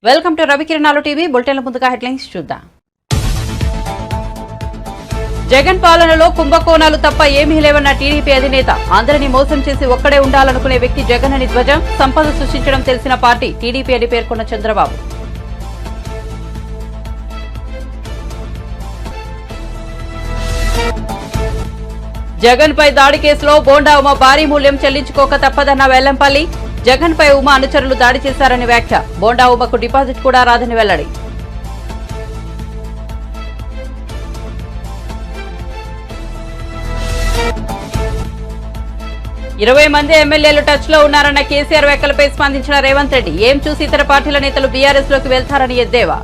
Welcome to Ravikiranalu TV. బులెటిన్ల ముందుగా headlines చూద్దాం. జగన్ పాలనలో కుంభకోణాలు తప్ప ఏమీ లేవన్న టీడీపీ అధినేత. అందరినీ మోసం చేసి ఒక్కడే ఉండాలనుకునే వ్యక్తి జగన్ అని ధ్వజం. సంపద సృష్టించడం తెలిసిన పార్టీ టీడీపీ అని పేర్కొన్న చంద్రబాబు. జగన్ పై దాడి కేసులో బోండా ఉమ భారీ మూల్యం చెల్లించుకోక తప్పదన్న వెల్లంపల్లి. జగన్ పై ఉమ అనుచరులు దాడి చేశారని వ్యాఖ్య. బోండా ఉమకు డిపాజిట్ కూడా రాదని వెల్లడి. ఇరవై మంది ఎమ్మెల్యేలు టచ్ లో ఉన్నారన్న కేసీఆర్ వ్యాఖ్యలపై స్పందించిన రేవంత్ రెడ్డి. ఏం చూసి ఇతర పార్టీల నేతలు బీఆర్ఎస్ లోకి వెళ్తారని ఎద్దేవా.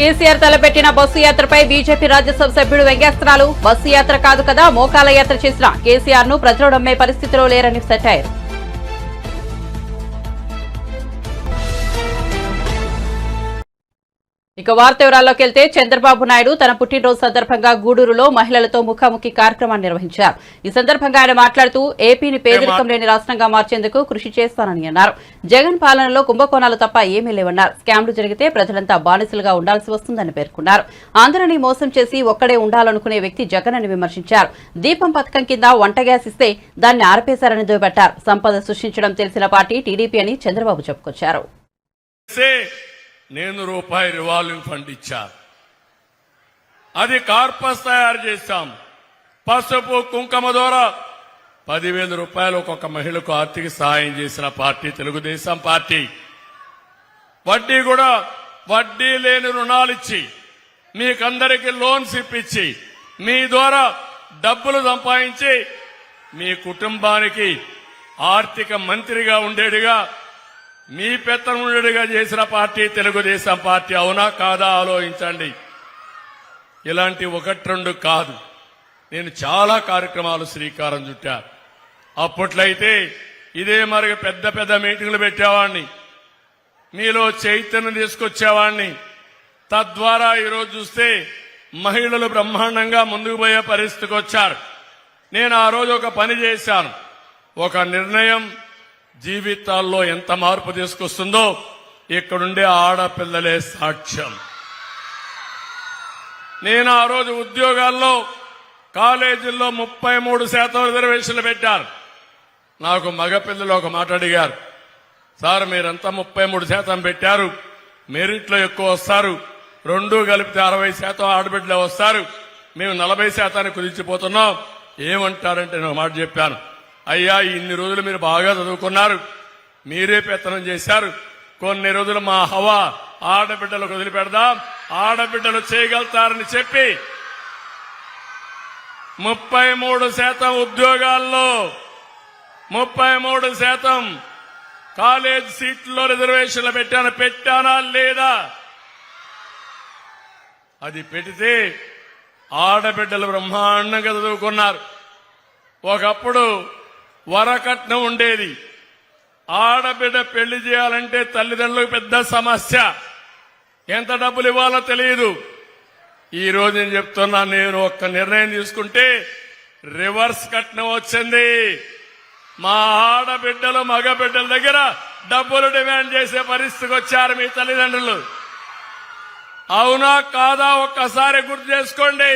కేసీఆర్ తలపెట్టిన బస్సు యాత్రపై బీజేపీ రాజ్యసభ సభ్యుడు వ్యంగ్యాస్త్రాలు. బస్సు యాత్ర కాదు కదా మోకాల యాత్ర చేసిన కేసీఆర్ ను ప్రజలు నమ్మే పరిస్థితిలో లేరని సెటైర్. ఇక వార్త వివరాల్లోకి వెళ్తే చంద్రబాబు నాయుడు తన పుట్టినరోజు సందర్భంగా గూడూరులో మహిళలతో ముఖాముఖి కార్యక్రమాన్ని నిర్వహించారు. ఈ సందర్భంగా ఆయన మాట్లాడుతూ ఏపీని పేదరికం లేని రాష్ట్రంగా మార్చేందుకు కృషి చేస్తానని అన్నారు. జగన్ పాలనలో కుంభకోణాలు తప్ప ఏమీ లేవన్నారు. స్కామ్లు జరిగితే ప్రజలంతా బానిసలుగా ఉండాల్సి వస్తుందని పేర్కొన్నారు. అందరినీ మోసం చేసి ఒక్కడే ఉండాలనుకునే వ్యక్తి జగన్ అని విమర్శించారు. దీపం పథకం కింద వంట గ్యాస్ ఇస్తే దాన్ని ఆర్పేశారని దుయ్యబట్టారు. సంపద సృష్టించడం తెలిసిన పార్టీ టీడీపీ అని చంద్రబాబు చెప్పుకొచ్చారు. నేను రూపాయి రివాల్వింగ్ ఫండ్ ఇచ్చాను. అది కార్పస్ తయారు చేశాం. పసుపు కుంకుమ ద్వారా 10,000 రూపాయలు ఒక్కొక్క మహిళకు ఆర్థిక సహాయం చేసిన పార్టీ తెలుగుదేశం పార్టీ. వడ్డీ కూడా వడ్డీ లేని రుణాలిచ్చి మీకందరికీ లోన్స్ ఇప్పించి మీ ద్వారా డబ్బులు సంపాదించి మీ కుటుంబానికి ఆర్థిక మంత్రిగా ఉండేడుగా మీ పెత్తనుడిగా చేసిన పార్టీ తెలుగుదేశం పార్టీ. అవునా కాదా ఆలోచించండి. ఇలాంటి 1-2 కాదు, నేను చాలా కార్యక్రమాలు శ్రీకారం చుట్టా. అప్పట్లయితే ఇదే మరి పెద్ద పెద్ద మీటింగ్లు పెట్టేవాడిని, మీలో చైతన్యం తీసుకొచ్చేవాడిని. తద్వారా ఈరోజు చూస్తే మహిళలు బ్రహ్మాండంగా ముందుకు పోయే పరిస్థితికి వచ్చారు. నేను ఆ రోజు ఒక పని చేశాను. ఒక నిర్ణయం జీవితాల్లో ఎంత మార్పు తీసుకొస్తుందో ఇక్కడుండే ఆడపిల్లలే సాక్ష్యం. నేను ఆ రోజు ఉద్యోగాల్లో కాలేజీల్లో 33% రిజర్వేషన్లు పెట్టారు. నాకు మగపిల్లలు ఒక మాట అడిగారు, సార్ మీరంతా 33% పెట్టారు, మెరిట్లో ఎక్కువ వస్తారు, 2 కలిపితే 60% ఆడబిడ్డలే వస్తారు, మేము 40% కుదించిపోతున్నాం, ఏమంటారంటే నేను మాట చెప్పాను, అయ్యా ఇన్ని రోజులు మీరు బాగా చదువుకున్నారు, మీరే పెత్తనం చేశారు, కొన్ని రోజులు మా హవా ఆడబిడ్డలకు వదిలిపెడదాం, ఆడబిడ్డలు చేయగలుగుతారని చెప్పి 33% ఉద్యోగాల్లో 33% కాలేజ్ సీట్లలో రిజర్వేషన్లు పెట్టానా లేదా? అది పెడితే ఆడబిడ్డలు బ్రహ్మాండంగా చదువుకున్నారు. ఒకప్పుడు వరకట్నం ఉండేది. ఆడబిడ్డ పెళ్లి చేయాలంటే తల్లిదండ్రులకు పెద్ద సమస్య, ఎంత డబ్బులు ఇవ్వాలో తెలియదు. ఈ రోజు నేను చెప్తున్నా, నేను ఒక్క నిర్ణయం తీసుకుంటే రివర్స్ కట్నం వచ్చింది. మా ఆడబిడ్డలు మగబిడ్డల దగ్గర డబ్బులు డిమాండ్ చేసే పరిస్థితికి వచ్చారు మీ తల్లిదండ్రులు. అవునా కాదా ఒక్కసారి గుర్తు చేసుకోండి.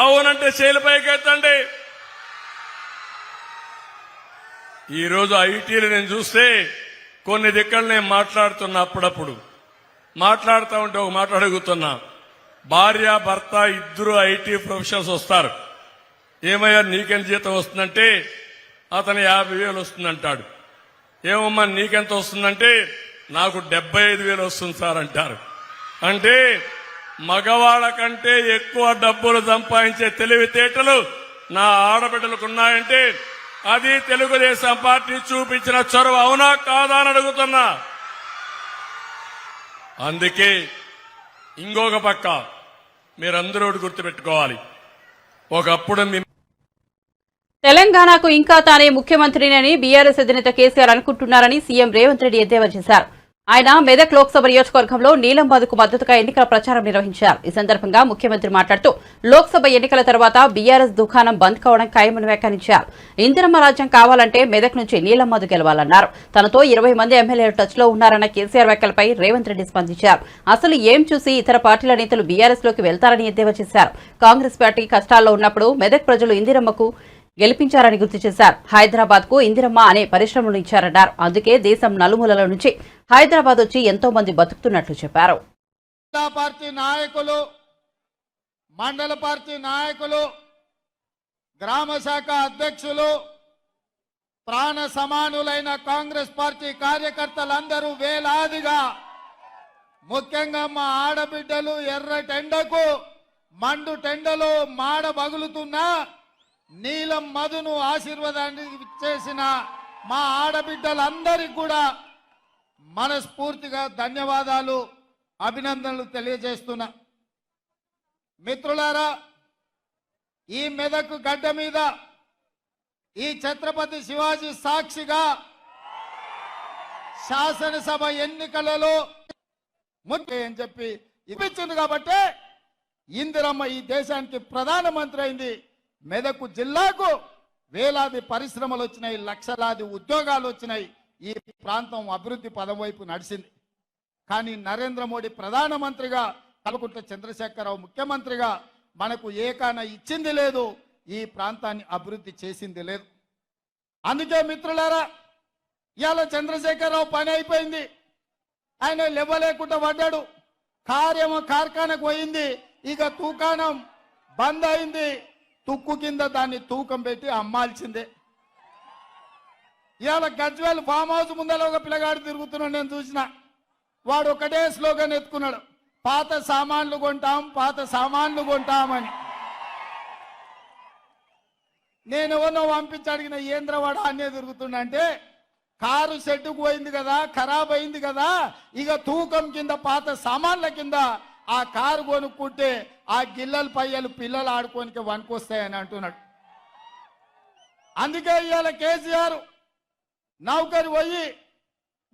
అవునంటే చేలిపైకి ఎత్తండి. ఈ రోజు ఐటీలు నేను చూస్తే కొన్ని దిక్కలు నేను మాట్లాడుతున్నా, అప్పుడప్పుడు మాట్లాడుతూ ఉంటే ఒక మాట అడుగుతున్నా, భార్య భర్త ఇద్దరు ఐటీ ప్రొఫెషనల్స్ వస్తారు, ఏమయ్యా నీకెంత జీతం వస్తుందంటే అతను 50,000 వస్తుందంటాడు. ఏమమ్మా నీకెంత వస్తుందంటే నాకు 75,000 వస్తుంది సార్ అంటారు. అంటే మగవాళ్ళ కంటే ఎక్కువ డబ్బులు సంపాదించే తెలివితేటలు నా ఆడబిడ్డలకు ఉన్నాయంటే అది తెలుగుదేశం పార్టీ చూపించిన చొరవ. అవునా కాదా అని అడుగుతున్నా. అందుకే ఇంకొక పక్క మీరందరూ గుర్తుపెట్టుకోవాలి, ఒకప్పుడు తెలంగాణకు ఇంకా తానే ముఖ్యమంత్రిని బీఆర్ఎస్ అధినేత కేసీఆర్ అనుకుంటున్నారని సీఎం రేవంత్ రెడ్డి ఎద్దేవా చేశారు. ఆయన మెదక్ లోక్సభ నియోజకవర్గంలో నీలంబాదుకు మద్దతుగా ఎన్నికల ప్రచారం నిర్వహించారు. ఈ సందర్భంగా ముఖ్యమంత్రి మాట్లాడుతూ లోక్సభ ఎన్నికల తర్వాత బీఆర్ఎస్ దుకాణం బంద్ కావడం ఖాయమని వ్యాఖ్యానించారు. ఇందిరమ్మ రాజ్యం కావాలంటే మెదక్ నుంచి నీలంబాదు గెలవాలన్నారు. తనతో 20 మంది ఎమ్మెల్యేలు టచ్ లో ఉన్నారన్న కేసీఆర్ వ్యాఖ్యలపై రేవంత్ రెడ్డి స్పందించారు. అసలు ఏం చూసి ఇతర పార్టీల నేతలు బీఆర్ఎస్ లోకి వెళ్తారని ఎద్దేవా చేశారు. కాంగ్రెస్ పార్టీ కష్టాల్లో ఉన్నప్పుడు మెదక్ ప్రజలు ఇందిరమ్మకు గెలిపించారని గుర్తు చేశారు. హైదరాబాద్ కు ఇందిరమ్మ అనే పరిశ్రమలు ఇచ్చారన్నారు. అందుకే దేశం నలుమూలల నుంచి హైదరాబాద్ వచ్చి ఎంతో మంది బతుకుతున్నట్లు చెప్పారు. పార్టీ నాయకులు, మండల పార్టీ నాయకులు, గ్రామ శాఖ అధ్యక్షులు, ప్రాణ సమానులైన కాంగ్రెస్ పార్టీ కార్యకర్తలందరూ వేలాదిగా, ముఖ్యంగా మా ఆడబిడ్డలు ఎర్రటెండకు మండు టెండలో మాడ బగులుతున్నా నీలం మధును ఆశీర్వాదాన్ని ఇచ్చేసిన మా ఆడబిడ్డలందరికీ కూడా మనస్ఫూర్తిగా ధన్యవాదాలు, అభినందనలు తెలియజేస్తున్నా. మిత్రులారా, ఈ మెదక్ గడ్డ మీద ఈ ఛత్రపతి శివాజీ సాక్షిగా శాసనసభ ఎన్నికలలో అని చెప్పి ఇప్పించింది కాబట్టి ఇందిరమ్మ ఈ దేశానికి ప్రధానమంత్రి అయింది. మెదక్ జిల్లాకు వేలాది పరిశ్రమలు వచ్చినాయి, లక్షలాది ఉద్యోగాలు వచ్చినాయి. ఈ ప్రాంతం అభివృద్ధి పదం వైపు నడిచింది. కానీ నరేంద్ర మోడీ ప్రధానమంత్రిగా, కల్వకుంట్ల చంద్రశేఖరరావు ముఖ్యమంత్రిగా మనకు ఏకాన ఇచ్చింది లేదు, ఈ ప్రాంతాన్ని అభివృద్ధి చేసింది లేదు. అందుకే మిత్రులారా, ఇవాళ చంద్రశేఖరరావు పని అయిపోయింది, ఆయన లేవలేకుండా పడ్డాడు. కార్ఖానకు పోయింది, ఇక తూకాణం బంద్ అయింది. తుక్కు కింద దాన్ని తూకం పెట్టి అమ్మాల్సిందే. ఇవాళ గజ్వేల్ ఫామ్ హౌస్ ముందర ఒక పిల్లగాడు తిరుగుతున్నాడు, నేను చూసిన. వాడు ఒకటే స్లోగన్ ఎత్తుకున్నాడు, పాత సామాన్లు కొంటాం, పాత సామాన్లు కొంటామని. నేను ఎవరినో పంపించి అడిగిన, ఏంద్రవాడ అనే తిరుగుతుండంటే, కారు షెడ్డుకు పోయింది కదా, ఖరాబ్ అయింది కదా, ఇక తూకం కింద పాత సామాన్ల కింద ఆ కారు కొనుక్కుంటే ఆ గిల్లల పయ్యలు పిల్లలు ఆడుకోనికి వనుకొస్తాయని అంటున్నాడు. అందుకే ఇవాళ కేసీఆర్ నౌకరు పోయి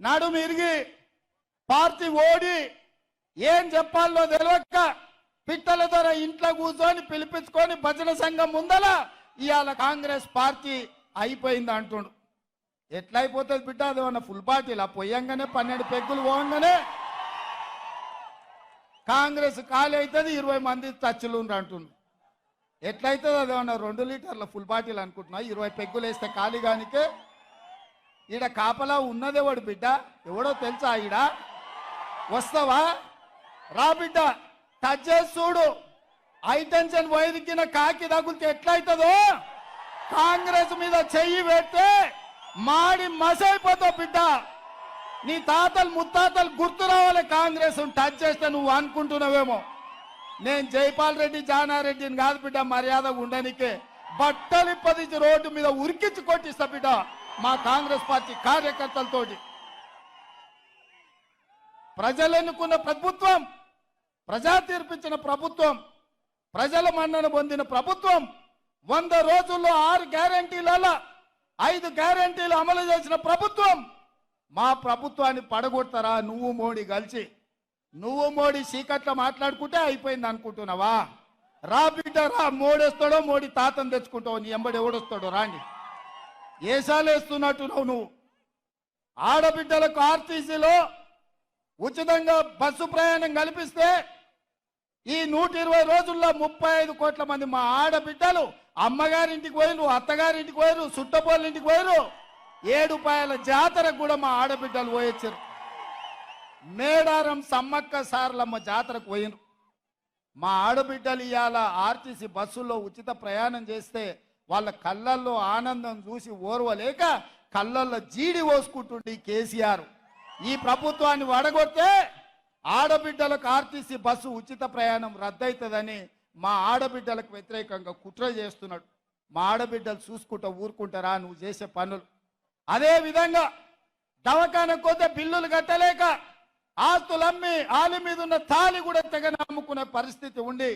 నడుము ఇరిగి పార్టీ ఓడి ఏం చెప్పాలో తెలియక పిట్టల ద్వారా ఇంట్లో కూర్చొని పిలిపించుకొని భజన సంఘం ముందల ఇవాళ కాంగ్రెస్ పార్టీ అయిపోయింది అంటుండు. ఎట్లా అయిపోతుంది బిడ్డ? అదేమన్నా ఫుల్ పార్టీలా? పొయ్యంగానే 12 పెగ్గులు పోగానే కాంగ్రెస్ ఖాళీ అవుతుంది, 20 మంది టచ్లు అంటుండు. ఎట్లయితుంది? అదేమన్నా 2 లీటర్ల ఫుల్ బాటిల్ అనుకుంటున్నా? 20 పెగ్గులు వేస్తే ఖాళీగానికే. ఈడ కాపలా ఉన్నదెవడు బిడ్డ? ఎవడో తెలుసా? ఈడ వస్తావా? రా బిడ్డ, టచ్ చేసి చూడు. హైటెన్షన్ వైర్ కింద కాకి తగులితే ఎట్లయితుందో, కాంగ్రెస్ మీద చెయ్యి పెడితే మాడి మసైపోతావు బిడ్డ. నీ తాతలు ముత్తాతలు గుర్తు రావాలి. కాంగ్రెస్ టచ్ చేస్తే నువ్వు అనుకుంటున్నావేమో. నేను జైపాల్ రెడ్డి జానారెడ్డిని కాదు బిడ్డ, మర్యాదగా ఉండనికే బట్టలు ఇప్పదించి రోడ్డు మీద ఉరికించి కొట్టిస్తా బిడ్డ మా కాంగ్రెస్ పార్టీ కార్యకర్తలతోటి. ప్రజలు ఎన్నుకున్న ప్రభుత్వం, ప్రజా తీర్పిచ్చిన ప్రభుత్వం, ప్రజల మన్నన పొందిన ప్రభుత్వం 100 రోజుల్లో 6 గ్యారంటీలలో 5 గ్యారంటీలు అమలు చేసిన ప్రభుత్వం. మా ప్రభుత్వాన్ని పడగొడతారా నువ్వు మోడీ కలిసి? నువ్వు మోడీ చీకట్లో మాట్లాడుకుంటే అయిపోయింది అనుకుంటున్నావా? రా బిడ్డ రా, మోడేస్తాడో మోడీ తాతను తెచ్చుకుంటావు, నీ ఎంబడి ఎవడొస్తాడో రాండి. ఏసాలు వేస్తున్నట్టు నువ్వు. ఆడబిడ్డలకు ఆర్టీసీలో ఉచితంగా బస్సు ప్రయాణం కల్పిస్తే ఈ 120 రోజుల్లో 35 కోట్ల మంది మా ఆడబిడ్డలు అమ్మగారింటికి పోయిరు, అత్తగారింటికి పోయిరు, సుట్టపోళ్ళింటికి పోయిరు. 7 పాయల జాతరకు కూడా మా ఆడబిడ్డలు పోయొచ్చారు. మేడారం సమ్మక్క సారలమ్మ జాతరకు పోయినరు. మా ఆడబిడ్డలు ఇవాళ ఆర్టీసీ బస్సుల్లో ఉచిత ప్రయాణం చేస్తే వాళ్ళ కళ్ళల్లో ఆనందం చూసి ఓర్వలేక కళ్ళల్లో జీడి పోసుకుంటుండే కేసీఆర్. ఈ ప్రభుత్వాన్ని వడగొడితే ఆడబిడ్డలకు ఆర్టీసీ బస్సు ఉచిత ప్రయాణం రద్దవుతుందని మా ఆడబిడ్డలకు వ్యతిరేకంగా కుట్ర చేస్తున్నాడు. మా ఆడబిడ్డలు చూసుకుంటా ఊరుకుంటారా నువ్వు చేసే పనులు? అదే విధంగా దవాఖానకు పోతే బిల్లులు కట్టలేక ఆస్తులమ్మి ఆలి మీద ఉన్న తాళి కూడా తెగ నమ్ముకునే పరిస్థితి ఉండి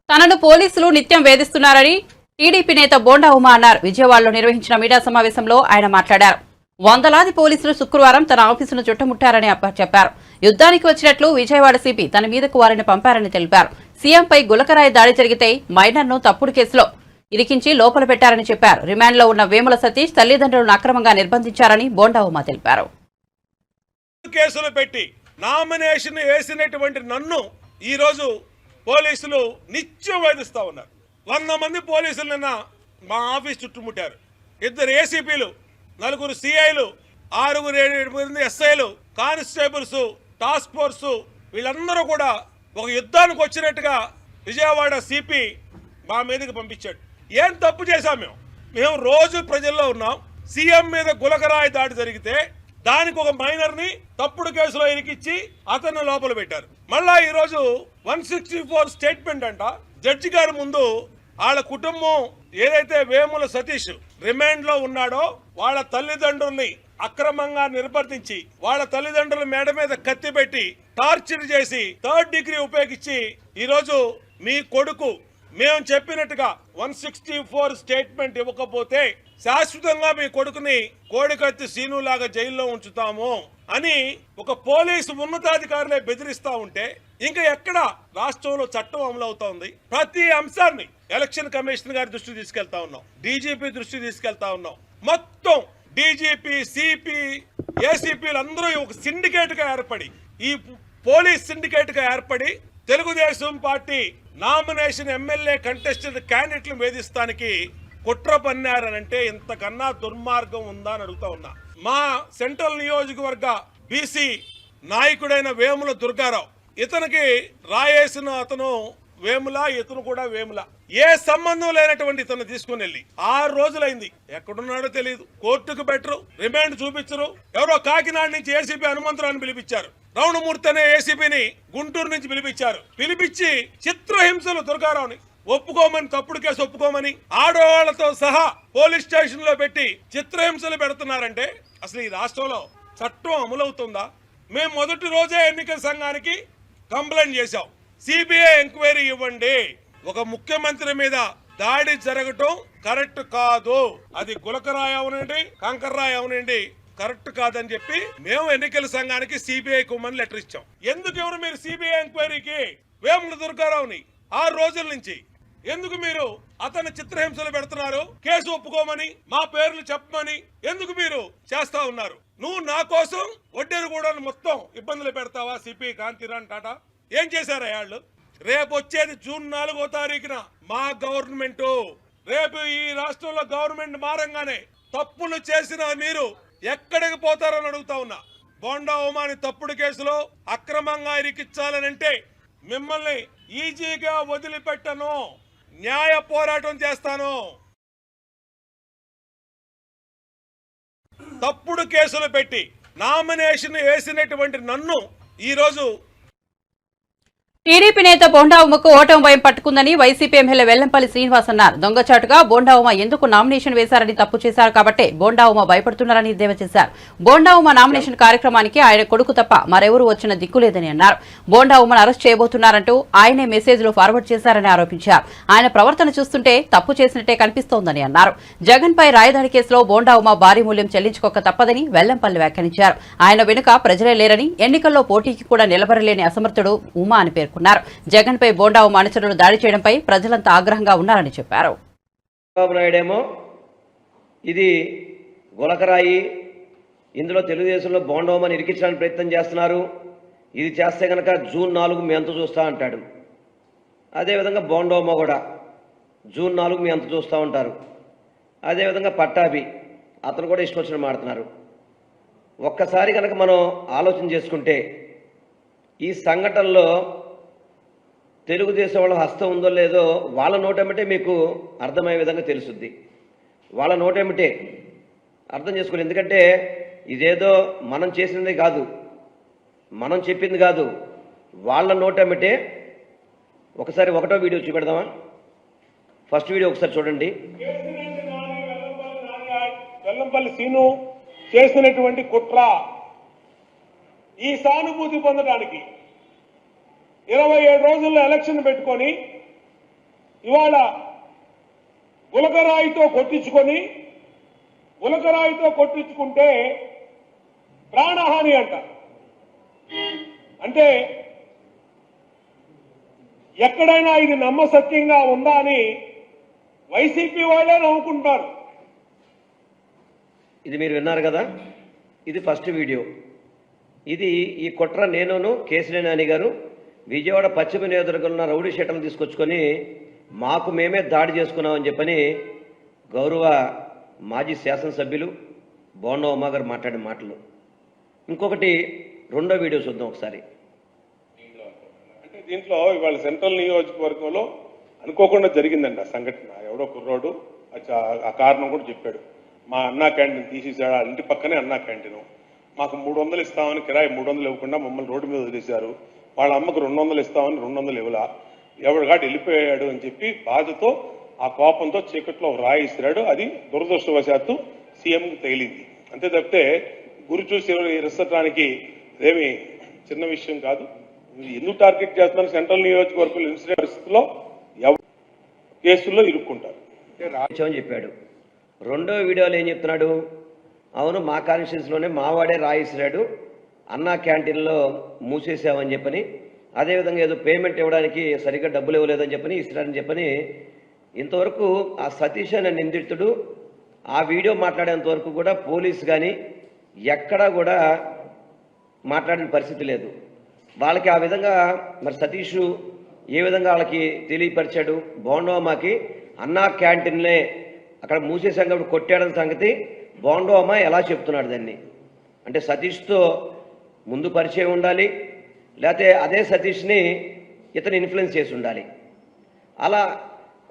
తనను పోలీసులు నిత్యం వేధిస్తున్నారని టీడీపీ నేత బోండా ఉమా అన్నారు. విజయవాడలో నిర్వహించిన మీడియా సమావేశంలో ఆయన మాట్లాడారు. వందలాది పోలీసులు శుక్రవారం తన ఆఫీసును చుట్టుముట్టారని చెప్పారు. యుద్ధానికి వచ్చినట్లు విజయవాడ సిపి తన మీదకు వారిని పంపారని తెలిపారు. సీఎంపై గులకరాయి దాడి జరిగితే మైనర్ను తప్పుడు కేసులో ఇరికించి లోపల పెట్టారని చెప్పారు. రిమాండ్లో ఉన్న వేముల సతీష్ తల్లిదండ్రులను అక్రమంగా నిర్బంధించారని బోండా ఉమ తెలిపారు. కేసులు పెట్టి నామినేషన్ వేసినటువంటి నన్ను ఈ రోజు పోలీసులు నిత్యం వేధిస్తా ఉన్నారు. 100 మంది పోలీసులు నిన్న మా ఆఫీస్ చుట్టుముట్టారు. 2 ఏసీపీలు, 4 సిఐలు, 6-7 మంది ఎస్ఐలు, కానిస్టేబుల్స్, టాస్క్ ఫోర్స్ వీళ్ళందరూ కూడా ఒక యుద్ధానికి వచ్చినట్టుగా విజయవాడ సిపి మా మీదకి పంపించాడు. ఏం తప్పు చేశాం మేము రోజు ప్రజల్లో ఉన్నాం. సీఎం మీద గులకరాయి దాడి జరిగితే దానికి ఒక మైనర్ని తప్పుడు కేసులో ఇరికిచ్చి అతన్ని లోపల పెట్టారు. మళ్ళా ఈరోజు 164 స్టేట్మెంట్ అంట జడ్జి గారి ముందు వాళ్ళ కుటుంబం ఏదైతే వేముల సతీష్ రిమాండ్ లో ఉన్నాడో వాళ్ళ తల్లిదండ్రుల్ని అక్రమంగా నిర్బంధించి వాళ్ళ తల్లిదండ్రుల మేడ మీద కత్తి పెట్టి టార్చర్ చేసి 3rd డిగ్రీ ఉపయోగించి ఈరోజు మీ కొడుకు మేము చెప్పినట్టుగా 164 స్టేట్మెంట్ ఇవ్వకపోతే శాశ్వతంగా మీ కొడుకుని కోడికత్తి సీనులాగా జైల్లో ఉంచుతాము అని ఒక పోలీసు ఉన్నతాధికారులే బెదిరిస్తా ఉంటే ఇంకా ఎక్కడ రాష్ట్రంలో చట్టం అమలు అవుతోంది? ప్రతి అంశాన్ని ఎలక్షన్ కమిషన్ గారి దృష్టికి తీసుకెళ్తా ఉన్నాం, డీజీపీ దృష్టికి తీసుకెళ్తా ఉన్నాం. మొత్తం డీజీపీ, సిపి, ఏసీపీలు అందరూ ఒక సిండికేట్ గా ఏర్పడి, ఈ పోలీస్ సిండికేట్ గా ఏర్పడి Telugu Desam party nomination MLA contested క్యాండిడేట్లను వేధిస్తానికి కుట్ర పన్నారనంటే ఇంతకన్నా దుర్మార్గం ఉందా అని అడుగుతా ఉన్నా. మా సెంట్రల్ నియోజకవర్గ బీసీ నాయకుడైన వేముల దుర్గారావు, ఇతనికి రాయేసిన అతను వేముల, ఇతను కూడా వేముల, ఏ సంబంధం లేనటువంటి ఇతను తీసుకుని వెళ్ళి 6 రోజులైంది. ఎక్కడున్నాడో తెలియదు. కోర్టుకు బెటరు, రిమాండ్ చూపించరు. ఎవరో కాకినాడ నుంచి ఏసీపీ హనుమంతరావుని పిలిపించారు. రౌణమూర్తి అనే ఏసీపీని గుంటూరు నుంచి పిలిపించి చిత్రహింసలు దుర్గారావుని ఒప్పుకోమని, తప్పుడు కేసు ఒప్పుకోమని ఆడవాళ్లతో సహా పోలీస్ స్టేషన్ లో పెట్టి చిత్రహింసలు పెడుతున్నారంటే అసలు ఈ రాష్ట్రంలో చట్టం అమలవుతుందా? మేము మొదటి రోజే ఎన్నికల సంఘానికి కంప్లైంట్ చేశాం, సిబిఐ ఎంక్వైరీ ఇవ్వండి. ఒక ముఖ్యమంత్రి మీద దాడి జరగటం కరెక్ట్ కాదు. అది గులకరాయి అవనండి, కంకర్రాయి అవనండి, కరెక్ట్ కాదని చెప్పి మేము ఎన్నికల సంఘానికి సిబిఐ కుమ్మని లెటర్ ఇచ్చాం. ఎందుకు ఎవరు మీరు సిబిఐ ఎంక్వైరీకి వేముల దుర్గారావుని 6 రోజుల నుంచి ఎందుకు మీరు అతను చిత్రహింసలు పెడుతున్నారు? కేసు ఒప్పుకోమని, మా పేర్లు చెప్పమని ఎందుకు మీరు చేస్తా ఉన్నారు? నువ్వు నా కోసం వడ్డేరు కూడా మొత్తం ఇబ్బందులు పెడతావా? సిపి కాంతిరాన్ టాటా ఏం చేశారా వాళ్ళు? రేపు వచ్చేది జూన్ 4వ తారీఖున మా గవర్నమెంట్. రేపు ఈ రాష్ట్రంలో గవర్నమెంట్ మారంగానే తప్పులు చేసిన మీరు ఎక్కడికి పోతారని అడుగుతా ఉన్నా. బోండా ఉమాని తప్పుడు కేసులో అక్రమంగా ఇరికించాలనంటే మిమ్మల్ని ఈజీగా వదిలిపెట్టను, న్యాయ పోరాటం చేస్తాను. తప్పుడు కేసులు పెట్టి నామినేషన్ వేసినటువంటి నన్ను ఈరోజు టీడీపీ నేత బోండా ఉమకు ఓటమి భయం పట్టుకుందని వైసీపీ ఎమ్మెల్యే వెల్లంపల్లి శ్రీనివాస్ అన్నారు. దొంగచాటుగా బోండా ఉమ ఎందుకు నామినేషన్ వేశారని తప్పు చేశారు కాబట్టి బోండా ఉమ భయపడుతున్నారని ఎద్దేవా చేశారు. బోండా ఉమ నామినేషన్ కార్యక్రమానికి ఆయన కొడుకు తప్ప మరెవరూ వచ్చిన దిక్కులేదని అన్నారు. బోండా ఉమను అరెస్ట్ చేయబోతున్నారంటూ ఆయనే మెసేజ్లు ఫార్వర్డ్ చేశారని ఆరోపించారు. ఆయన ప్రవర్తన చూస్తుంటే తప్పు చేసినట్టే కనిపిస్తోందని అన్నారు. జగన్ పై రాయదాడి కేసులో బోండా ఉమ భారీ మూల్యం చెల్లించుకోక తప్పదని వెల్లంపల్లి వ్యాఖ్యానించారు. ఆయన వెనుక ప్రజలే లేరని, ఎన్నికల్లో పోటీకి కూడా నిలబడలేని అసమర్థుడు ఉమా అని పేర్కొన్నారు. జగన్ పై బోండా ఉమ అనుచరులు దాడి చేయడంపై ప్రజలంతా ఆగ్రహంగా ఉన్నారని చెప్పారు. చంద్రబాబు నాయుడేమో ఇది గులకరాయి, ఇందులో తెలుగుదేశంలో బోండా ఉమని ఇరికించడానికి ప్రయత్నం చేస్తున్నారు, ఇది చేస్తే కనుక జూన్ 4 మీ అంత చూస్తా అంటాడు. అదేవిధంగా బోండా ఉమ కూడా జూన్ 4 మీ అంత చూస్తూ ఉంటారు. అదేవిధంగా పట్టాభి అతను కూడా ఇష్టం వచ్చిన మాడుతున్నారు. ఒక్కసారి కనుక మనం ఆలోచన చేసుకుంటే ఈ సంఘటనలో తెలుగుదేశం వాళ్ళ హస్తం ఉందో లేదో వాళ్ళ నోటెమ్మటే మీకు అర్థమయ్యే విధంగా తెలుసుద్ది. వాళ్ళ నోటెమ్మటే అర్థం చేసుకోండి. ఎందుకంటే ఇదేదో మనం చేసినది కాదు, మనం చెప్పింది కాదు, వాళ్ళ నోటెమ్మటే. ఒకసారి 1వ వీడియో చూపెడదామా? ఫస్ట్ వీడియో ఒకసారి చూడండి. వెల్లంపల్లి సీను చేసినటువంటి కుట్ర, ఈ సానుభూతి పొందడానికి 27 రోజుల్లో ఎలక్షన్ పెట్టుకొని ఇవాళ గులకరాయితో కొట్టించుకొని గులకరాయితో కొట్టించుకుంటే ప్రాణహాని అంట. అంటే ఎక్కడైనా ఇది నమ్మసత్యంగా ఉందా అని వైసీపీ వాళ్ళే నవ్వుకుంటారు. ఇది మీరు విన్నారు కదా, ఇది ఫస్ట్ వీడియో. ఇది ఈ కుట్ర నేనును కేశినేని నాని గారు విజయవాడ పశ్చిమ నియోజకవర్గంలో రౌడీ షీటర్లు తీసుకొచ్చుకొని మాకు మేమే దాడి చేసుకున్నామని చెప్పని గౌరవ మాజీ శాసనసభ్యులు బోండా ఉమా గారు మాట్లాడిన మాటలు. ఇంకొకటి రెండో వీడియో చూద్దాం ఒకసారి. అంటే దీంట్లో ఇవాళ సెంట్రల్ నియోజకవర్గంలో అనుకోకుండా జరిగిందండి ఆ సంఘటన. ఎవడో కుర్రోడు ఆ కారణం కూడా చెప్పాడు. మా అన్నా క్యాంటీన్ తీసేసాడు, ఆ ఇంటి పక్కనే అన్నా క్యాంటీన్. మాకు 300 ఇస్తామని కిరాయి 300 ఇవ్వకుండా మమ్మల్ని రోడ్డు మీద వదిలేశారు. వాళ్ళ అమ్మకు 200 ఇస్తామని 200 ఇవ్వలా, ఎవరికాటి వెళ్ళిపోయాడు అని చెప్పి బాధతో ఆ కోపంతో చీకట్లో రాయి ఇస్తున్నాడు. అది దురదృష్టవశాత్తు సీఎంకి తగిలింది. అంతే తప్పితే గురి చూసి ఇరసటానికి ఇదేమి చిన్న విషయం కాదు. ఎందుకు టార్గెట్ చేస్తున్నారు? సెంట్రల్ నియోజకవర్గం ఇన్సిడెంట్ పరిస్థితుల్లో కేసుల్లో ఇరుక్కుంటారు అని చెప్పాడు. రెండో వీడియోలో ఏం చెప్తున్నాడు? అవును, మా కాన్స్టిట్యూన్సీలోనే మావాడే రాయిస్తున్నాడు, అన్నా క్యాంటీన్లో మూసేసామని చెప్పని, అదేవిధంగా ఏదో పేమెంట్ ఇవ్వడానికి సరిగ్గా డబ్బులు ఇవ్వలేదని చెప్పని ఇస్తారని చెప్పని. ఇంతవరకు ఆ సతీష్ అనే నిందితుడు ఆ వీడియో మాట్లాడేంత వరకు కూడా పోలీసు కానీ ఎక్కడా కూడా మాట్లాడిన పరిస్థితి లేదు. వాళ్ళకి ఆ విధంగా మరి సతీష్ ఏ విధంగా వాళ్ళకి తెలియపరిచాడు? బోండోమాకి అన్నా క్యాంటీన్లే అక్కడ మూసేసాం కాబట్టి కొట్టాడని సంగతి బోండోమా ఎలా చెప్తున్నాడు దాన్ని? అంటే సతీష్తో ముందు పరిచయం ఉండాలి, లేకపోతే అదే సతీష్ని ఇతను ఇన్ఫ్లుయెన్స్ చేసి ఉండాలి. అలా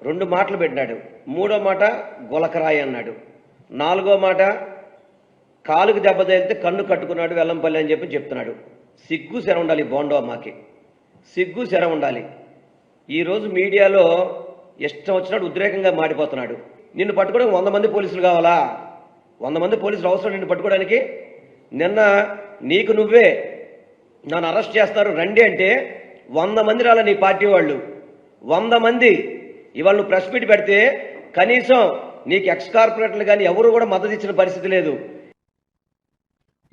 2 మాటలు పెట్టినాడు. 3వ మాట గులకరాయి అన్నాడు. 4వ మాట కాలుకు దెబ్బ తగిలితే కన్ను కట్టుకున్నాడు వెల్లంపల్లి అని చెప్పి చెప్తున్నాడు. సిగ్గు శర ఉండాలి బోండోమాకి, సిగ్గు శర ఉండాలి. ఈరోజు మీడియాలో ఇష్టం వచ్చినట్టు ఉద్రేకంగా మాడిపోతున్నాడు. నిన్ను పట్టుకోవడానికి 100 మంది పోలీసులు కావాలా? 100 మంది పోలీసులు అవసరం నిన్ను పట్టుకోవడానికి? నిన్న నీకు నువ్వే నన్ను అరెస్ట్ చేస్తారు రండి అంటే 100 మంది రాల నీ పార్టీ వాళ్ళు, 100 మంది. ఇవాళ నువ్వు ప్రెస్ మీట్ పెడితే కనీసం నీకు ఎక్స్ కార్పొరేటర్లు కానీ ఎవరు కూడా మద్దతు ఇచ్చిన పరిస్థితి లేదు.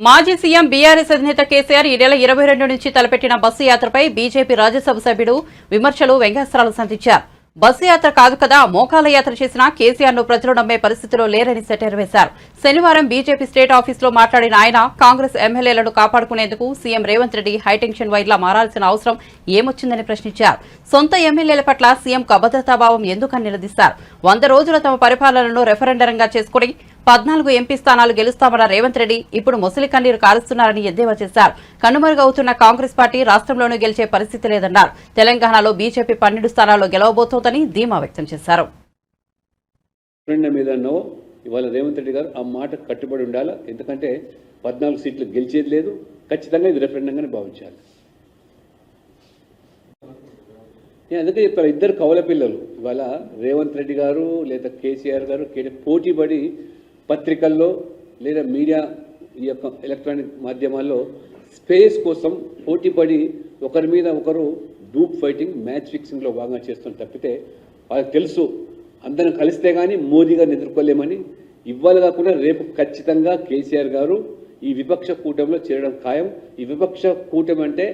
మాజీ సీఎం బీఆర్ఎస్ అధినేత కేసీఆర్ ఈ నెల 22 నుంచి తలపెట్టిన బస్సు యాత్రపై బీజేపీ రాజ్యసభ సభ్యుడు విమర్శలు వ్యంగ్యాస్త్రాలు సంధించారు. బస్సు యాత్ర కాదు కదా, మోకాల యాత్ర చేసినా కేసీఆర్ ను ప్రజలు నమ్మే పరిస్థితిలో లేరని సెటైర్ వేశారు. శనివారం బీజేపీ స్టేట్ ఆఫీసులో మాట్లాడిన ఆయన కాంగ్రెస్ ఎమ్మెల్యేలను కాపాడుకునేందుకు సీఎం రేవంత్ రెడ్డి హైటెన్షన్ వైర్లా మారాల్సిన అవసరం ఏమొచ్చిందని ప్రశ్నించారు. సొంత ఎమ్మెల్యేల పట్ల సీఎంకు అభద్రతాభావం ఎందుకని నిలదీశారు. 100 రోజుల తమ పరిపాలనను రెఫరెండరంగా చేసుకుని 14 ఎంపీ స్థానాలు గెలుస్తామన్న రేవంత్ రెడ్డి ఇప్పుడు మొసలి కన్నీరు కారుస్తున్నారని ఎద్దేవా చేశారు. కనుమరుగవుతున్న కాంగ్రెస్ పార్టీ రాష్ట్రంలోనూ గెలిచే పరిస్థితి లేదన్నారు. తెలంగాణలో బీజేపీ 12 స్థానాల్లో గెలవబోతోందని ధీమా వ్యక్తం చేశారు. ఇవాళ రేవంత్ రెడ్డి గారు ఆ మాట కట్టుబడి ఉండాలి. ఎందుకంటే 14 సీట్లు గెలిచేది లేదు, ఖచ్చితంగా ఇది రెఫరెండంగానే భావించాలి. నేను అందుకే చెప్పాను, 2 కవల పిల్లలు ఇవాళ రేవంత్ రెడ్డి గారు లేదా కేసీఆర్ గారు పోటీపడి పత్రికల్లో లేదా మీడియా ఈ యొక్క ఎలక్ట్రానిక్ మాధ్యమాల్లో స్పేస్ కోసం పోటీపడి ఒకరి మీద ఒకరు గ్రూప్ ఫైటింగ్ మ్యాచ్ ఫిక్సింగ్లో భాగంగా చేస్తున్న తప్పితే వాళ్ళకి తెలుసు అందరం కలిస్తే కానీ మోదీ గారిని ఎదుర్కోలేమని. ఇవాళ కాకుండా రేపు ఖచ్చితంగా కేసీఆర్ గారు ఈ విపక్ష కూటమిలో చేరడం ఖాయం. ఈ విపక్ష కూటమి అంటే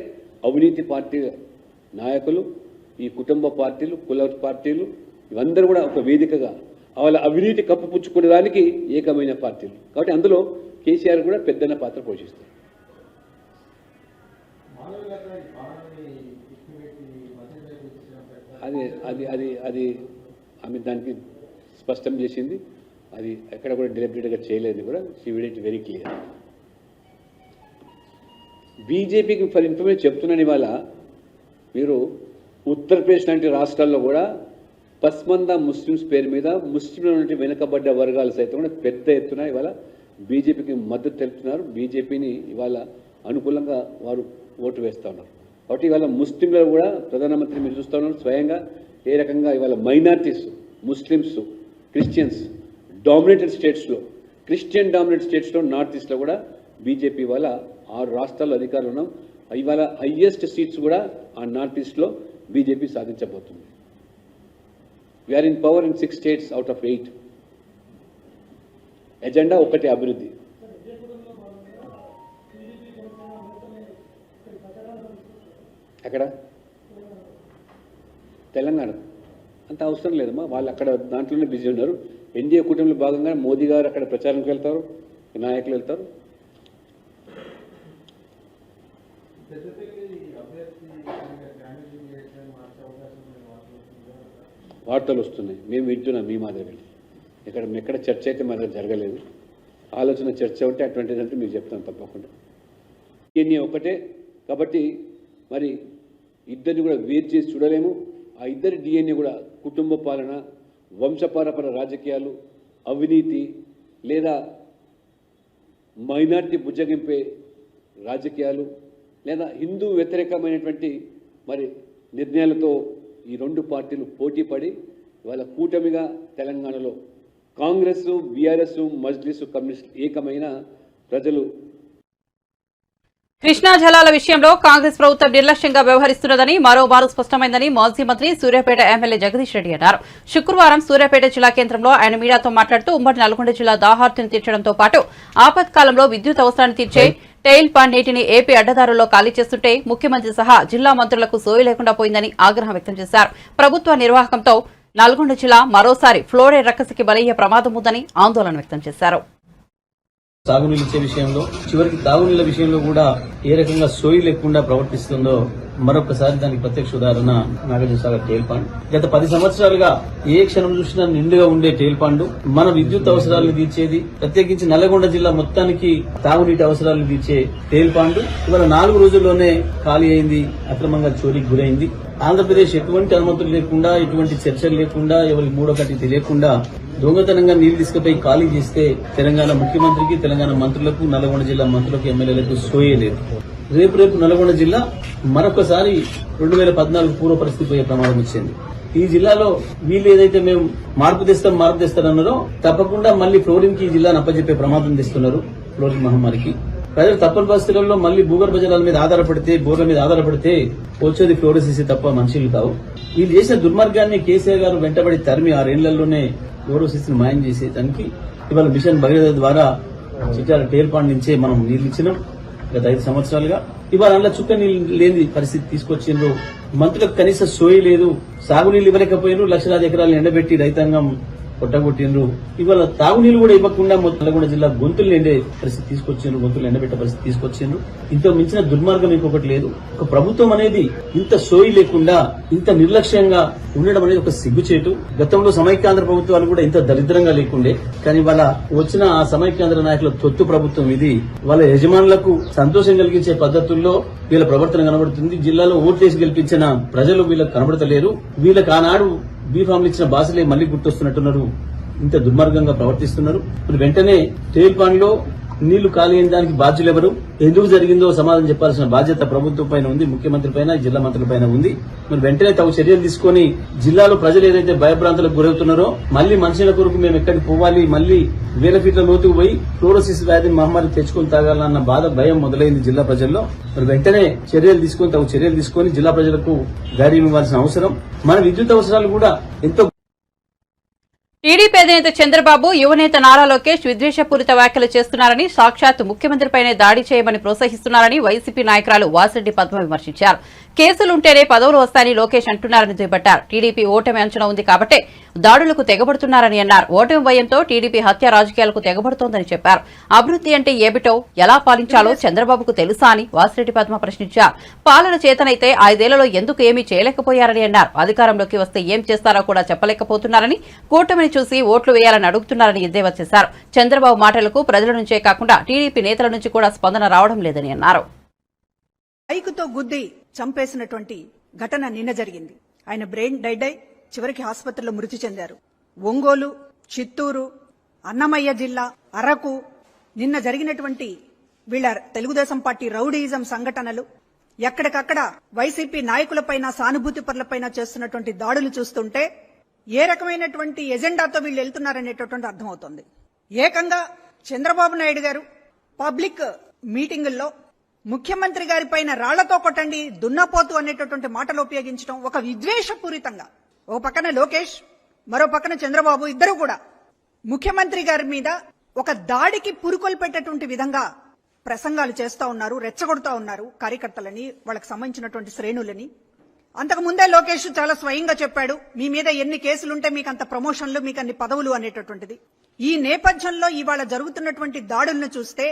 అవినీతి పార్టీ నాయకులు, ఈ కుటుంబ పార్టీలు, కుల పార్టీలు, ఇవందరూ కూడా ఒక వేదికగా వాళ్ళ అవినీతి కప్పుపుచ్చుకునే దానికి ఏకమైన పార్టీలు. కాబట్టి అందులో కేసీఆర్ కూడా పెద్దన్న పాత్ర పోషిస్తారు. అది అది అది అది ఆమె దానికి స్పష్టం చేసింది. అది ఎక్కడ కూడా డెలిబరేట్గా చేయలేదు కూడా. She made it very clear. బీజేపీకి ఫర్ ఇన్ఫర్మేషన్ చెప్తున్నాను, ఇవాళ మీరు ఉత్తరప్రదేశ్ లాంటి రాష్ట్రాల్లో కూడా పస్మందా ముస్లిమ్స్ పేరు మీద ముస్లింల నుండి వెనుకబడ్డ వర్గాలు సైతం కూడా పెద్ద ఎత్తున ఇవాళ బీజేపీకి మద్దతు తెలుపుతున్నారు. బీజేపీని ఇవాళ అనుకూలంగా వారు ఓటు వేస్తూ ఉన్నారు. కాబట్టి ఇవాళ ముస్లింలు కూడా ప్రధానమంత్రి మీరు చూస్తూ ఉన్నారు స్వయంగా ఏ రకంగా ఇవాళ మైనారిటీస్, ముస్లిమ్స్, క్రిస్టియన్స్ డామినేటెడ్ స్టేట్స్లో, క్రిస్టియన్ డామినేటెడ్ స్టేట్స్లో, నార్త్ ఈస్ట్లో కూడా బీజేపీ ఇవాళ 6 రాష్ట్రాల్లో అధికారులు ఉన్నాం. ఇవాళ హైయెస్ట్ సీట్స్ కూడా ఆ నార్త్ ఈస్ట్లో బీజేపీ సాధించబోతుంది. We are in power in 6 states out of 8. Agenda ఒకటి అభివృద్ధి. అక్కడ తెలంగాణ అంత అవసరం లేదమ్మా, వాళ్ళు అక్కడ దాంట్లోనే బిజీ ఉన్నారు. ఎన్డీఏ కూటమిలో భాగంగా మోదీ గారు అక్కడ ప్రచారంకి వెళ్తారు, నాయకులు వెళ్తారు. వార్తలు వస్తున్నాయి, మేము వింటున్నాం మీ మాదిరి. ఎక్కడ చర్చ అయితే మన దగ్గర జరగలేదు. ఆలోచన చర్చ ఉంటే అటువంటిది అంటే మీకు చెప్తాను తప్పకుండా. ఇవన్నీ ఒకటే కాబట్టి మరి ఇద్దరిని కూడా వేరు చేసి చూడలేము. ఆ ఇద్దరి డిఎన్ఏ కూడా కుటుంబ పాలన, వంశపారపర రాజకీయాలు, అవినీతి లేదా మైనార్టీ బుజ్జగింపే రాజకీయాలు లేదా హిందూ వ్యతిరేకమైనటువంటి మరి నిర్ణయాలతో ఈ రెండు పార్టీలు పోటీ పడి వాళ్ళ కూటమిగా తెలంగాణలో కాంగ్రెస్, బీఆర్ఎస్, మజ్లిస్, కమ్యూనిస్ట్ ఏకమైన ప్రజలు. కృష్ణా జలాల విషయంలో కాంగ్రెస్ ప్రభుత్వం నిర్లక్ష్యంగా వ్యవహరిస్తున్నదని మరోమారు స్పష్టమైందని మాజీ మంత్రి సూర్యాపేట ఎమ్మెల్యే జగదీష్ రెడ్డి అన్నారు. శుక్రవారం సూర్యాపేట జిల్లా కేంద్రంలో ఆయన మీడియాతో మాట్లాడుతూ ఉమ్మడి నల్గొండ జిల్లా దాహార్తిని తీర్చడంతో పాటు ఆపత్కాలంలో విద్యుత్ అవసరాన్ని తీర్చే టెయిల్ పాండ్ నీటిని ఏపీ అడ్డదారుల్లో ఖాళీ చేస్తుంటే ముఖ్యమంత్రి సహా జిల్లా మంత్రులకు సోయి లేకుండా పోయిందని ఆగ్రహం వ్యక్తం చేశారు. ప్రభుత్వ నిర్వాహకంతో నల్గొండ జిల్లా మరోసారి ఫ్లోరైడ్ రక్కసికి బలయ్యే ప్రమాదం ఉందని ఆందోళన వ్యక్తం చేశారు. సాగునీళ్ళు ఇచ్చే విషయంలో చివరికి తాగునీళ్ల విషయంలో కూడా ఏ రకంగా సోయి లేకుండా ప్రవర్తిస్తుందో మరొకసారి దానికి ప్రత్యక్ష ఉదాహరణ నాగార్జునసాగర్ టేల్ పాండ్. గత 10 సంవత్సరాలుగా ఏ క్షణం చూసినా నిండుగా ఉండే టేల్ పాండ్ మన విద్యుత్ అవసరాలను తీర్చేది, ప్రత్యేకించి నల్లగొండ జిల్లా మొత్తానికి తాగునీటి అవసరాలను తీర్చే టేల్ పాండ్ ఇవాళ 4 రోజుల్లోనే ఖాళీ అయింది, అక్రమంగా చోరీకి గురైంది. ఆంధ్రప్రదేశ్ ఎటువంటి అనుమతులు లేకుండా, ఎటువంటి చర్చలు లేకుండా, ఎవరికి మూడో కట్టి తెలియకుండా దొంగతనంగా నీళ్లు తీసుకుపోయి ఖాళీ చేస్తే తెలంగాణ ముఖ్యమంత్రికి, తెలంగాణ మంత్రులకు, నల్గొండ జిల్లా మంత్రులకు, ఎమ్మెల్యేలకు సోయే లేదు. రేపు నల్గొండ జిల్లా మరొకసారి 2014 పూర్వ పరిస్థితి పోయే ప్రమాదం వచ్చింది. ఈ జిల్లాలో వీళ్ళు ఏదైతే మేము మార్పు తెస్తారన్నారో తప్పకుండా మళ్లీ ఫ్లోరింగ్ కి ఈ జిల్లాను అప్పచెప్పే ప్రమాదం తెస్తున్నారు. ఫ్లోరింగ్ మహమ్మారికి ప్రజలు తప్పని పరిస్థితుల్లో మళ్లీ భూగర్భ జలాల మీద ఆధారపడితే, బోర్ల మీద ఆధారపడితే వచ్చేది ఫ్లోరోసిస్ తప్ప మనుషులు కావు. వీళ్ళు చేసిన దుర్మార్గాన్ని కేసీఆర్ గారు వెంటబడి తరిమి 6 ఏళ్లలోనే ఫ్లోరోసిస్ ని మాయం చేసేదానికి ఇవాళ మిషన్ భగీరథ ద్వారా చిట్యాల టేల్ పాండ్ నుంచే మనం నీళ్లు ఇచ్చినాం. గత 5 సంవత్సరాలుగా ఇవాళ అందులో చుక్క నీళ్లు లేని పరిస్థితి తీసుకొచ్చిండ్రు. మంత్రులకు కనీస సోయి లేదు, సాగునీళ్లు ఇవ్వలేకపోయినారు, లక్షలాది ఎకరాలను ఎండబెట్టి రైతాంగం కొట్టగొట్టిండ్రు. ఇవాళ తాగునీళ్లు కూడా ఇవ్వకుండా నల్గొండ జిల్లా గొంతులు ఎండే పరిస్థితి తీసుకొచ్చిండ్రు, గొంతులు ఎండబెట్టే పరిస్థితి తీసుకొచ్చిండ్రు. ఇంత మించిన దుర్మార్గం ఇంకొకటి లేదు. ఒక ప్రభుత్వం అనేది ఇంత సోయి లేకుండా, ఇంత నిర్లక్ష్యంగా ఉండడం అనేది ఒక సిగ్గుచేటు. గతంలో సమైక్యాంధ్ర ప్రభుత్వాలు కూడా ఇంత దరిద్రంగా లేకుండే, కానీ వాళ్ళ వచ్చిన ఆ సమైక్యాంధ్ర నాయకుల తొత్తు ప్రభుత్వం ఇది. వాళ్ళ యజమానులకు సంతోషం కలిగించే పద్ధతుల్లో వీళ్ళ ప్రవర్తన కనబడుతుంది. జిల్లాలో ఓట్లేసి గెలిపించిన ప్రజలు వీళ్ళకి కనబడతలేరు. వీళ్ళకి ఆనాడు బీఫామ్లు ఇచ్చిన బాసలే మళ్లీ గుర్తొస్తున్నట్టున్నారు. ఇంత దుర్మార్గంగా ప్రవర్తిస్తున్నారు. మరి వెంటనే టేల్ పాండ్ లో నీళ్లు ఖాళీ అయిన దానికి బాధ్యులెవరు, ఎందుకు జరిగిందో సమాధానం చెప్పాల్సిన బాధ్యత ప్రభుత్వం పైన ఉంది, ముఖ్యమంత్రి పైన, జిల్లా మంత్రుల పైన ఉంది. మరి వెంటనే తగు చర్యలు తీసుకుని జిల్లాలో ప్రజలు ఏదైతే భయభ్రాంతులకు గురవుతున్నారో మళ్లీ మనుషుల కొరకు మేము ఎక్కడికి పోవాలి, మళ్లీ 1000 ఫీట్ల లోతుకు పోయి ఫ్లోరోసిస్ వ్యాధిని మహమ్మారి తెచ్చుకుని తాగాలన్న బాధ, భయం మొదలైంది జిల్లా ప్రజల్లో. మరి వెంటనే తగు చర్యలు తీసుకుని జిల్లా ప్రజలకు ధైర్యం ఇవ్వాల్సిన అవసరం. మన విద్యుత్ అవసరాలు కూడా ఎంతో. టీడీపీ అధినేత చంద్రబాబు యువనేత నారా లోకేష్ విద్వేషపూరిత వ్యాఖ్యలు చేస్తున్నారని, సాక్షాత్ ముఖ్యమంత్రిపైనే దాడి చేయమని ప్రోత్సహిస్తున్నారని వైసీపీ నాయకురాలు వాసిరెడ్డి పద్మ విమర్శించారు. కేసులుంటేనే పదవులు వస్తాయని లోకేష్ అంటున్నారని దుయ్యబట్టారు. టీడీపీ ఓటమి అంచనా ఉంది కాబట్టే దాడులకు తెగబడుతున్నారని అన్నారు. ఓటమి భయంతో టీడీపీ హత్య రాజకీయాలకు తెగబడుతోందని చెప్పారు. అభివృద్ధి అంటే ఏమిటో, ఎలా పాలించాలో చంద్రబాబుకు తెలుసా అని వాసిరెడ్డి పద్మ ప్రశ్నించారు. పాలన చేతనైతే 5 ఏళ్లలో ఎందుకు ఏమీ చేయలేకపోయారని అన్నారు. అధికారంలోకి వస్తే ఏం చేస్తారో కూడా చెప్పలేకపోతున్నారని, కూటమిని చూసి ఓట్లు వేయాలని అడుగుతున్నారని ఎద్దేవా చేశారు. చంద్రబాబు మాటలకు ప్రజల నుంచే కాకుండా టీడీపీ నేతల నుంచి కూడా స్పందన రావడం లేదని అన్నారు. బైకుతో గుద్ది చంపేసినటువంటి ఘటన నిన్న జరిగింది. ఆయన బ్రెయిన్ డైడ్ అయి చివరికి ఆసుపత్రిలో మృతి చెందారు. ఒంగోలు, చిత్తూరు, అన్నమయ్య జిల్లా, అరకు నిన్న జరిగినటువంటి వీళ్ళ తెలుగుదేశం పార్టీ రౌడీయిజం సంఘటనలు, ఎక్కడికక్కడ వైసీపీ నాయకులపైన, సానుభూతి పరులపైన చేస్తున్నటువంటి దాడులు చూస్తుంటే ఏ రకమైనటువంటి ఎజెండాతో వీళ్ళు వెళ్తున్నారనేటటువంటి అర్థమవుతోంది. ఏకంగా చంద్రబాబు నాయుడు గారు పబ్లిక్ మీటింగుల్లో ముఖ్యమంత్రి గారి పైన రాళ్లతో కొట్టండి, దున్నపోతు అనేటటువంటి మాటలు ఉపయోగించడం ఒక విద్వేషపూరితంగా. ఓ పక్కన లోకేష్, మరో పక్కన చంద్రబాబు ఇద్దరు కూడా ముఖ్యమంత్రి గారి మీద ఒక దాడికి పురుకొల్పేటటువంటి విధంగా ప్రసంగాలు చేస్తా ఉన్నారు, రెచ్చగొడుతా ఉన్నారు కార్యకర్తలని, వాళ్ళకి సంబంధించినటువంటి శ్రేణులని. అంతకు ముందే లోకేష్ చాలా స్వయంగా చెప్పాడు, మీ మీద ఎన్ని కేసులుంటే మీకు అంత ప్రమోషన్లు, మీకు అన్ని పదవులు అనేటటువంటిది. ఈ నేపథ్యంలో ఇవాళ జరుగుతున్నటువంటి దాడులను చూస్తే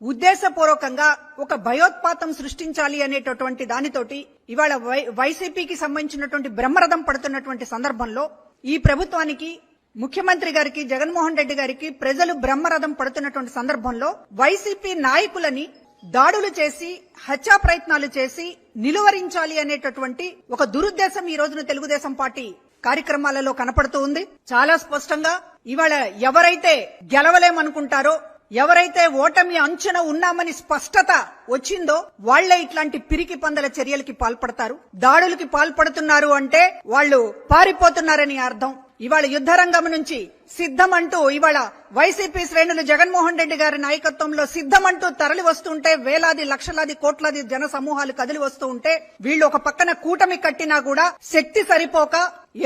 ఉద్దేశపూర్వకంగా ఒక భయోత్పాతం సృష్టించాలి అనేటటువంటి దానితోటి ఇవాళ వైసీపీకి సంబంధించినటువంటి బ్రహ్మరథం పడుతున్నటువంటి సందర్భంలో ఈ ప్రభుత్వానికి, ముఖ్యమంత్రి గారికి, జగన్మోహన్ రెడ్డి గారికి ప్రజలు బ్రహ్మరథం పడుతున్నటువంటి సందర్భంలో వైసీపీ నాయకులని దాడులు చేసి, హత్యా ప్రయత్నాలు చేసి నిలువరించాలి అనేటటువంటి ఒక దురుద్దేశం ఈ రోజున తెలుగుదేశం పార్టీ కార్యక్రమాలలో కనపడుతూ ఉంది. చాలా స్పష్టంగా ఇవాళ ఎవరైతే గెలవలేమనుకుంటారో, ఎవరైతే ఓటమి అంచున ఉన్నామని స్పష్టత వచ్చిందో వాళ్లే ఇట్లాంటి పిరికి పందల చర్యలకి పాల్పడతారు. దాడులకి పాల్పడుతున్నారు అంటే వాళ్ళు పారిపోతున్నారని అర్థం. ఇవాళ యుద్ధరంగం నుంచి సిద్ధమంటూ ఇవాళ వైసీపీ శ్రేణులు జగన్మోహన్ రెడ్డి గారి నాయకత్వంలో సిద్ధమంటూ తరలి వస్తుంటే, వేలాది లక్షలాది కోట్లాది జన సమూహాలు కదిలి వస్తూ ఉంటే, వీళ్ళు ఒక పక్కన కూటమి కట్టినా కూడా శక్తి సరిపోక,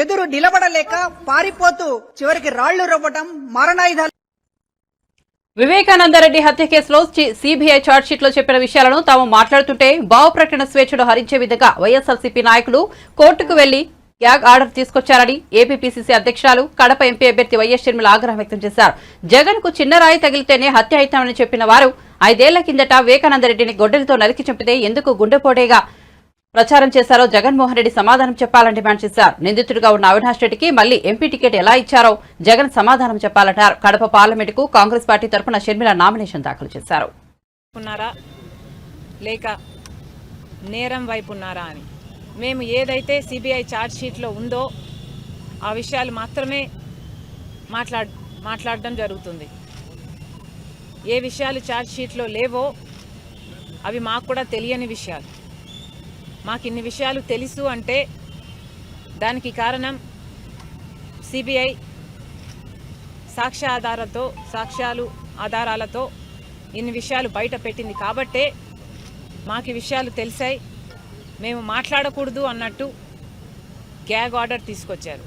ఎదురు నిలబడలేక పారిపోతూ చివరికి రాళ్లు రువ్వడం, మరణాయుధాలు. వివేకానందరెడ్డి హత్య కేసులో సీబీఐ ఛార్జ్షీట్ లో చెప్పిన విషయాలను తాము మాట్లాడుతుంటే భావ ప్రకటన స్వేచ్ఛను హరించే విధంగా వైఎస్ఆర్సీపీ నాయకులు కోర్టుకు వెళ్లి గ్యాగ్ ఆర్డర్ తీసుకొచ్చారని ఏపీపీసీసీ అధ్యక్షురాలు, కడప ఎంపీ అభ్యర్థి వైఎస్ షర్మిల ఆగ్రహం వ్యక్తం చేశారు. జగన్ కు చిన్న రాయి తగిలితేనే హత్య అవుతామని చెప్పిన వారు 5 ఏళ్ల కిందట వివేకానందరెడ్డిని గొడ్డలితో నరికి చంపితే ఎందుకు గుండెపోటేగా ప్రచారం చేశారో జగన్మోహన్ రెడ్డి సమాధానం చెప్పాలని డిమాండ్ చేశారు. నిందితుడిగా ఉన్న అవినాష్ రెడ్డికి మళ్లీ ఎంపీ టికెట్ ఎలా ఇచ్చారో జగన్ సమాధానం చెప్పాలంటారు. కడప పార్లమెంటుకు కాంగ్రెస్ పార్టీ తరఫున షర్మిల నామినేషన్ దాఖలు చేశారు. లేక నేరం వైపు ఉన్నారా అని మేము ఏదైతే సిబిఐ ఛార్జ్ షీట్లో ఉందో ఆ విషయాలు మాత్రమే మాట్లాడడం జరుగుతుంది. ఏ విషయాలు ఛార్జ్ షీట్లో లేవో అవి మాకు కూడా తెలియని విషయాలు. మాకు ఇన్ని విషయాలు తెలుసు అంటే దానికి కారణం సిబిఐ ఆధారాలతో ఇన్ని విషయాలు బయట పెట్టింది కాబట్టే మాకు ఈ విషయాలు తెలిసాయి. మేము మాట్లాడకూడదు అన్నట్టు గ్యాగ్ ఆర్డర్ తీసుకొచ్చారు.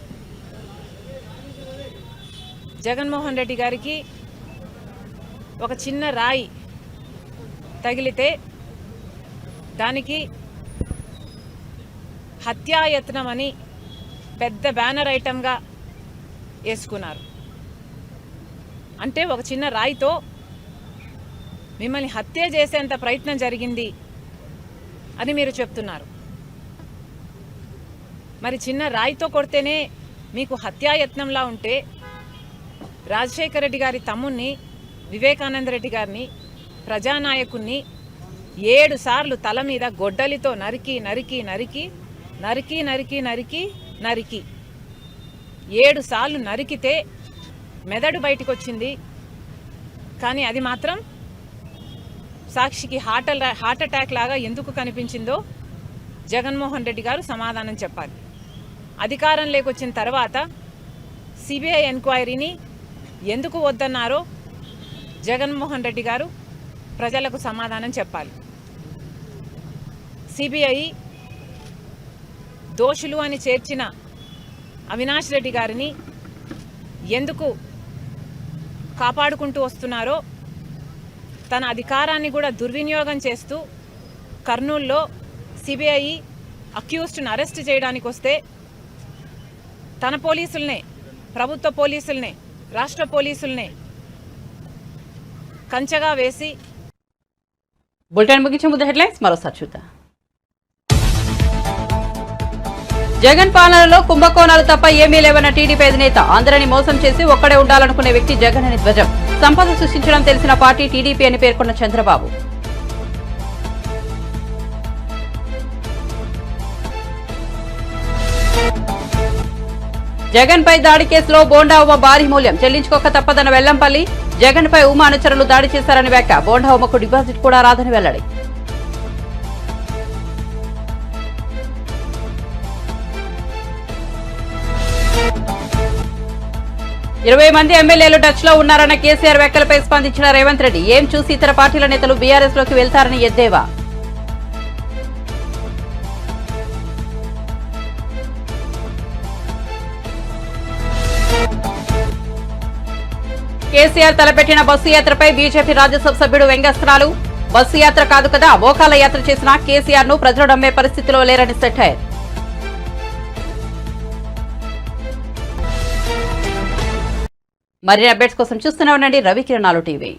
జగన్మోహన్ రెడ్డి గారికి ఒక చిన్న రాయి తగిలితే దానికి హత్యాయత్నం అని పెద్ద బ్యానర్ ఐటమ్గా వేసుకున్నారు. అంటే ఒక చిన్న రాయితో మిమ్మల్ని హత్య చేసేంత ప్రయత్నం జరిగింది అని మీరు చెప్తున్నారు. మరి చిన్న రాయితో కొడితేనే మీకు హత్యాయత్నంలా ఉంటే రాజశేఖర రెడ్డి గారి తమ్ముణ్ణి, వివేకానంద రెడ్డి గారిని, ప్రజానాయకుణ్ణి 7 సార్లు తల మీద గొడ్డలితో నరికి 7 సార్లు నరికితే మెదడు బయటకు వచ్చింది. కానీ అది మాత్రం సాక్షికి హార్ట్ అటాక్ లాగా ఎందుకు కనిపించిందో జగన్మోహన్ రెడ్డి గారు సమాధానం చెప్పాలి. అధికారం లేకొచ్చిన తర్వాత సిబిఐ ఎంక్వైరీని ఎందుకు వద్దన్నారో జగన్మోహన్ రెడ్డి గారు ప్రజలకు సమాధానం చెప్పాలి. సిబిఐ దోషులు అని చేర్చిన అవినాష్ రెడ్డి గారిని ఎందుకు కాపాడుకుంటూ వస్తున్నారో, తన అధికారాన్ని కూడా దుర్వినియోగం చేస్తూ కర్నూలులో సిబిఐ అక్యూజ్డ్ని అరెస్ట్ చేయడానికి వస్తే తన పోలీసులనే, ప్రభుత్వ పోలీసులనే, రాష్ట్ర పోలీసులనే కంచగా వేసి. బులెటిన్ ముగించే ముందు హెడ్లైన్స్ మరోసారి చూద్దాం. జగన్ పాలనలో కుంభకోణాలు తప్ప ఏమీ లేవన్న టీడీపీ అధినేత. అందరినీ మోసం చేసి ఒక్కడే ఉండాలనుకునే వ్యక్తి జగన్ అని ధ్వజం. సంపద సృష్టించడం తెలిసిన పార్టీ టీడీపీ అని పేర్కొన్న చంద్రబాబు. జగన్ పై దాడి కేసులో బోండా ఉమ భారీ మూల్యం చెల్లించుకోక తప్పదన్న వెల్లంపల్లి. జగన్ పై ఉమ అనుచరులు దాడి చేశారని వ్యాఖ్య. బోండా ఉమకు డిపాజిట్ కూడా రాదని వెల్లడి. 20 మంది ఎమ్మెల్యేలు టచ్ లో ఉన్నారన్న కేసీఆర్ వ్యాఖ్యలపై స్పందించిన రేవంత్ రెడ్డి. ఏం చూసి ఇతర పార్టీల నేతలు బీఆర్ఎస్ లోకి వెళ్తారని ఎద్దేవా. కేసీఆర్ తలపెట్టిన బస్సు యాత్రపై బీజేపీ రాజ్యసభ సభ్యుడు వ్యంగ్యాస్త్రాలు. బస్సు యాత్ర కాదు కదా, మోకాల యాత్ర చేసిన కేసీఆర్ ను ప్రజలు నమ్మే పరిస్థితిలో లేరని సెటైర్. మరిన్ని అప్డేట్స్ కోసం చూస్తూనే ఉండండి రవికిరణాలు టీవీ.